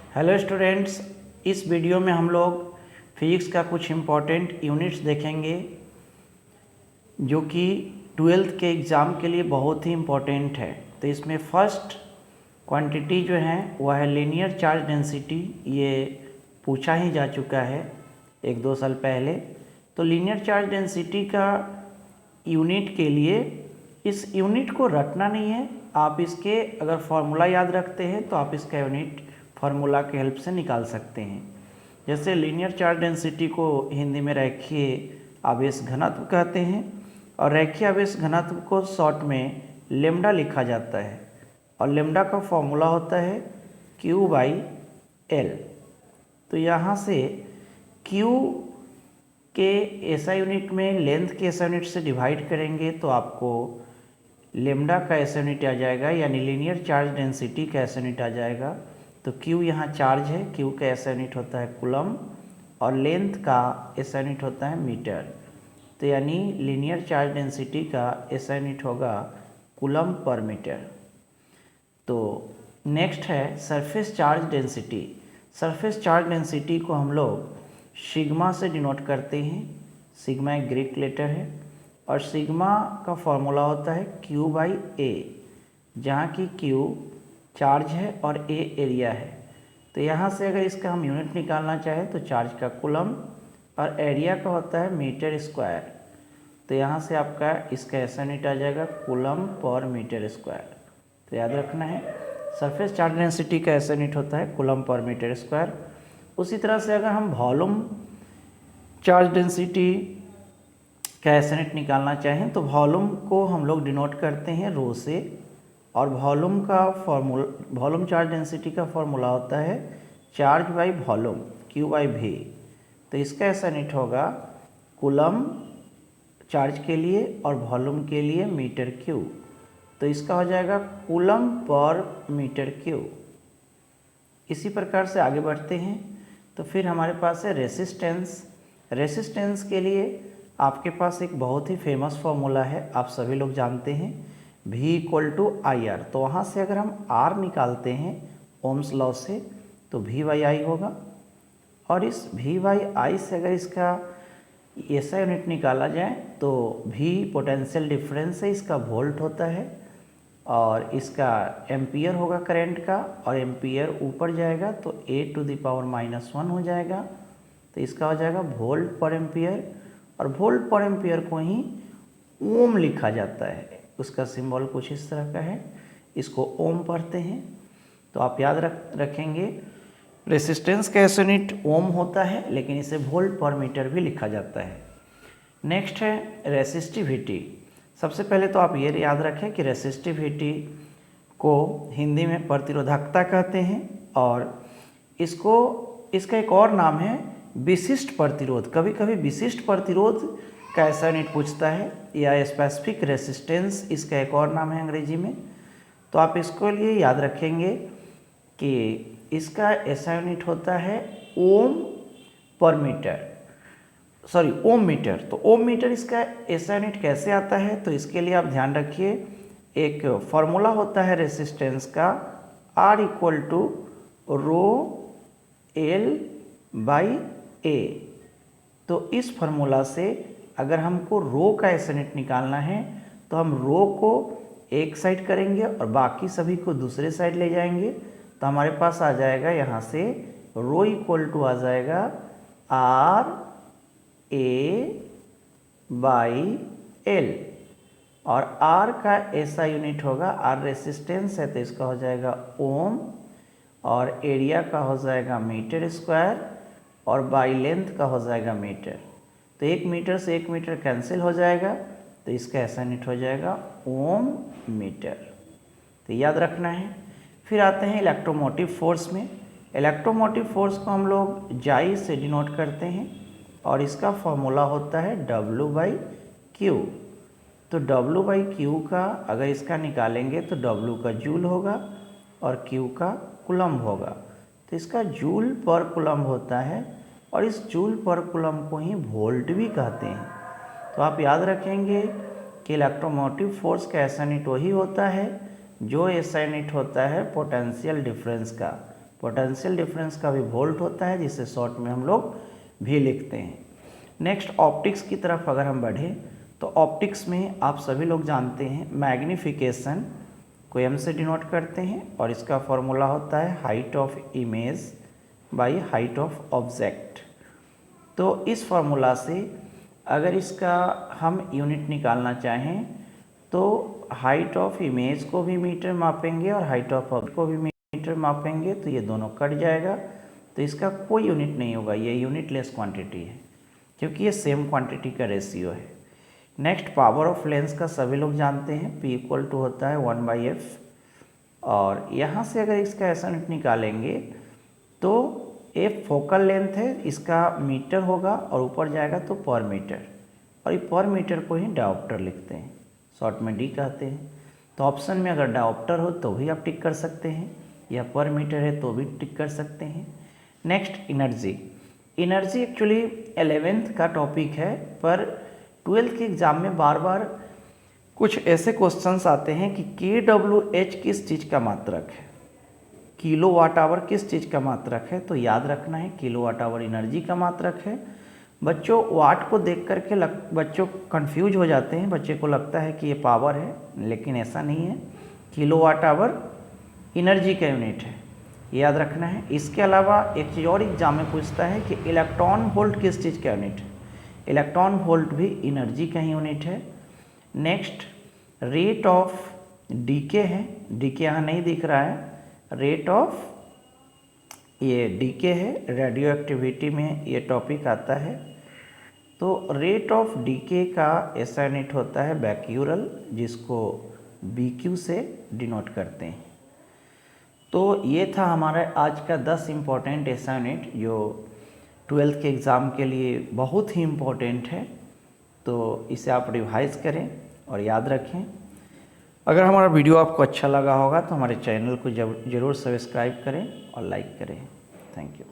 Hello students, इस video में हम लोग फिजिक्स का कुछ इम्पोर्टेंट यूनिट्स देखेंगे जो कि 12th के एग्ज़ाम के लिए बहुत ही इम्पोर्टेंट है। तो इसमें फर्स्ट क्वांटिटी जो है वह है लीनियर चार्ज डेंसिटी। ये पूछा ही जा चुका है 1-2 साल पहले। तो लीनियर चार्ज डेंसिटी का यूनिट के लिए इस यूनिट को रटना नहीं है, आप इसके अगर फॉर्मूला याद रखते हैं तो आप इसका यूनिट फार्मूला के हेल्प से निकाल सकते हैं। जैसे लीनियर चार्ज डेंसिटी को हिंदी में रेखीय आवेश घनत्व कहते हैं और रेखीय आवेश घनत्व को शॉर्ट में लेम्डा लिखा जाता है और लेम्डा का फॉर्मूला होता है Q/L। तो यहाँ से Q के ऐसा यूनिट में लेंथ के ऐसा यूनिट से डिवाइड करेंगे तो आपको लेम्डा का ऐसा यूनिट आ जाएगा, यानी लीनियर चार्ज डेंसिटी का ऐसा यूनिट आ जाएगा। तो Q यहाँ चार्ज है, Q का ऐसा यूनिट होता है कूलम और लेंथ का ऐसा यूनिट होता है मीटर। तो यानी लीनियर चार्ज डेंसिटी का ऐसा यूनिट होगा कूलम पर मीटर। तो नेक्स्ट है surface charge density. Surface charge density को हम लोग सिग्मा से डिनोट करते हैं। सिग्मा एक ग्रीक लेटर है और सिग्मा का फॉर्मूला होता है Q/A, जहाँ की Q चार्ज है और A एरिया है। तो यहाँ से अगर इसका हम यूनिट निकालना चाहें तो चार्ज का कूलम और एरिया का होता है मीटर स्क्वायर। तो यहाँ से आपका इसका ऐसा यूनिट आ जाएगा कूलम पर मीटर स्क्वायर। तो याद रखना है सरफेस चार्ज डेंसिटी का ऐसा यूनिट होता है कूलम पर मीटर स्क्वायर। उसी तरह से अगर हम वॉल्यूम चार्ज डेंसिटी का ऐसा यूनिट निकालना चाहें तो वॉल्यूम को हम लोग डिनोट करते हैं रो से और वॉल्यूम चार्ज डेंसिटी का फॉर्मूला होता है चार्ज बाई वॉल्यूम Q/V। तो इसका ऐसा यूनिट होगा कूलम चार्ज के लिए और वॉल्यूम के लिए मीटर क्यू। तो इसका हो जाएगा कूलम पर मीटर क्यू। इसी प्रकार से आगे बढ़ते हैं तो फिर हमारे पास है रेसिस्टेंस। रेसिस्टेंस के लिए आपके पास एक बहुत ही फेमस फॉर्मूला है, आप सभी लोग जानते हैं, V=IR। तो वहाँ से अगर हम R निकालते हैं ओम्स लॉ से तो V/I होगा और इस V/I से अगर इसका ऐसा यूनिट निकाला जाए तो V पोटेंशियल डिफरेंस है, इसका वोल्ट होता है और इसका एम्पियर होगा करंट का और एम्पियर ऊपर जाएगा तो A⁻⁻1 हो जाएगा। तो इसका हो जाएगा वोल्ट पर एम्पियर और वोल्ट पर एम्पियर को ही ओम लिखा जाता है। उसका सिंबल कुछ इस तरह का है, इसको ओम पढ़ते हैं। तो आप याद रखेंगे रेसिस्टेंस का ऐसा यूनिट ओम होता है लेकिन इसे वोल्ट पर मीटर भी लिखा जाता है। नेक्स्ट है रेसिस्टिविटी। सबसे पहले तो आप ये याद रखें कि रेसिस्टिविटी को हिंदी में प्रतिरोधकता कहते हैं और इसका एक और नाम है विशिष्ट प्रतिरोध। कभी कभी विशिष्ट प्रतिरोध का ऐसा यूनिट पूछता है या स्पेसिफिक रेसिस्टेंस इसका एक और नाम है अंग्रेजी में। तो आप इसको लिए याद रखेंगे कि इसका ऐसा यूनिट होता है ओम मीटर। तो ओम मीटर इसका ऐसा यूनिट कैसे आता है तो इसके लिए आप ध्यान रखिए, एक फॉर्मूला होता है रेसिस्टेंस का R=ρL/A। तो इस फार्मूला से अगर हमको रो का ऐसा यूनिट निकालना है तो हम रो को एक साइड करेंगे और बाकी सभी को दूसरे साइड ले जाएंगे। तो हमारे पास आ जाएगा यहाँ से रो आ जाएगा RA/L और R का ऐसा यूनिट होगा, R रेसिस्टेंस है तो इसका हो जाएगा ओम और एरिया का हो जाएगा मीटर स्क्वायर और बाई लेंथ का हो जाएगा मीटर। तो 1 मीटर से 1 मीटर कैंसिल हो जाएगा तो इसका ऐसा यूनिट हो जाएगा ओम मीटर। तो याद रखना है। फिर आते हैं इलेक्ट्रोमोटिव फोर्स में। इलेक्ट्रोमोटिव फोर्स को हम लोग जाई से डिनोट करते हैं और इसका फॉर्मूला होता है W/Q। तो W/Q का अगर इसका निकालेंगे तो W का जूल होगा और Q का कूलम होगा। तो इसका जूल पर कूलम होता है और इस जूल पर कूलम को ही वोल्ट भी कहते हैं। तो आप याद रखेंगे कि इलेक्ट्रोमोटिव फोर्स का ऐसा यूनिट वही होता है जो ऐसा यूनिट होता है पोटेंशियल डिफरेंस का। पोटेंशियल डिफरेंस का भी वोल्ट होता है, जिसे शॉर्ट में हम लोग भी लिखते हैं। नेक्स्ट ऑप्टिक्स की तरफ अगर हम बढ़ें तो ऑप्टिक्स में आप सभी लोग जानते हैं मैग्नीफिकेशन को m से डिनोट करते हैं और इसका फॉर्मूला होता है height of image by height of object. तो इस फॉर्मूला से अगर इसका हम यूनिट निकालना चाहें तो हाइट ऑफ इमेज को भी मीटर मापेंगे और हाइट ऑफ ऑब्जेक्ट को भी मीटर मापेंगे, तो ये दोनों कट जाएगा, तो इसका कोई यूनिट नहीं होगा, ये यूनिट लेस क्वांटिटी है क्योंकि ये सेम क्वांटिटी का रेशियो है। नेक्स्ट पावर ऑफ लेंस का सभी लोग जानते हैं, P इक्वल टू होता है 1/f, और यहाँ से अगर इसका ऐसा यूनिट निकालेंगे तो f फोकल लेंथ है, इसका मीटर होगा और ऊपर जाएगा तो पर मीटर, और ये पर मीटर को ही डायोप्टर लिखते हैं, शॉर्ट में D कहते हैं। तो ऑप्शन में अगर डायोप्टर हो तो भी आप टिक कर सकते हैं, या पर मीटर है तो भी टिक कर सकते हैं। नेक्स्ट एनर्जी एक्चुअली 11th का टॉपिक है, पर 12th के एग्ज़ाम में बार बार कुछ ऐसे क्वेश्चंस आते हैं कि kWh किस चीज़ का मात्रक है, किलो वाट आवर किस चीज़ का मात्रक है। तो याद रखना है किलो वाट आवर एनर्जी का मात्रक है। बच्चों वाट को देख करके बच्चों कंफ्यूज हो जाते हैं, बच्चे को लगता है कि ये पावर है, लेकिन ऐसा नहीं है, किलो वाट आवर एनर्जी का यूनिट है, याद रखना है। इसके अलावा एक चीज़ और एग्जाम में पूछता है कि इलेक्ट्रॉन वोल्ट किस चीज़ का यूनिट है, इलेक्ट्रॉन वोल्ट भी एनर्जी का ही यूनिट है। नेक्स्ट रेट ऑफ डीके है, डीके यहाँ नहीं दिख रहा है, रेट ऑफ ये डीके है, रेडियो एक्टिविटी में ये टॉपिक आता है। तो रेट ऑफ डीके का ऐसा यूनिट होता है बैक्यूरल, जिसको BQ से डिनोट करते हैं। तो ये था हमारा आज का 10 इम्पॉर्टेंट ऐसा यूनिट जो 12th के एग्ज़ाम के लिए बहुत ही इम्पोर्टेंट है। तो इसे आप रिवाइज करें और याद रखें। अगर हमारा वीडियो आपको अच्छा लगा होगा तो हमारे चैनल को ज़रूर सब्सक्राइब करें और लाइक करें। Thank you.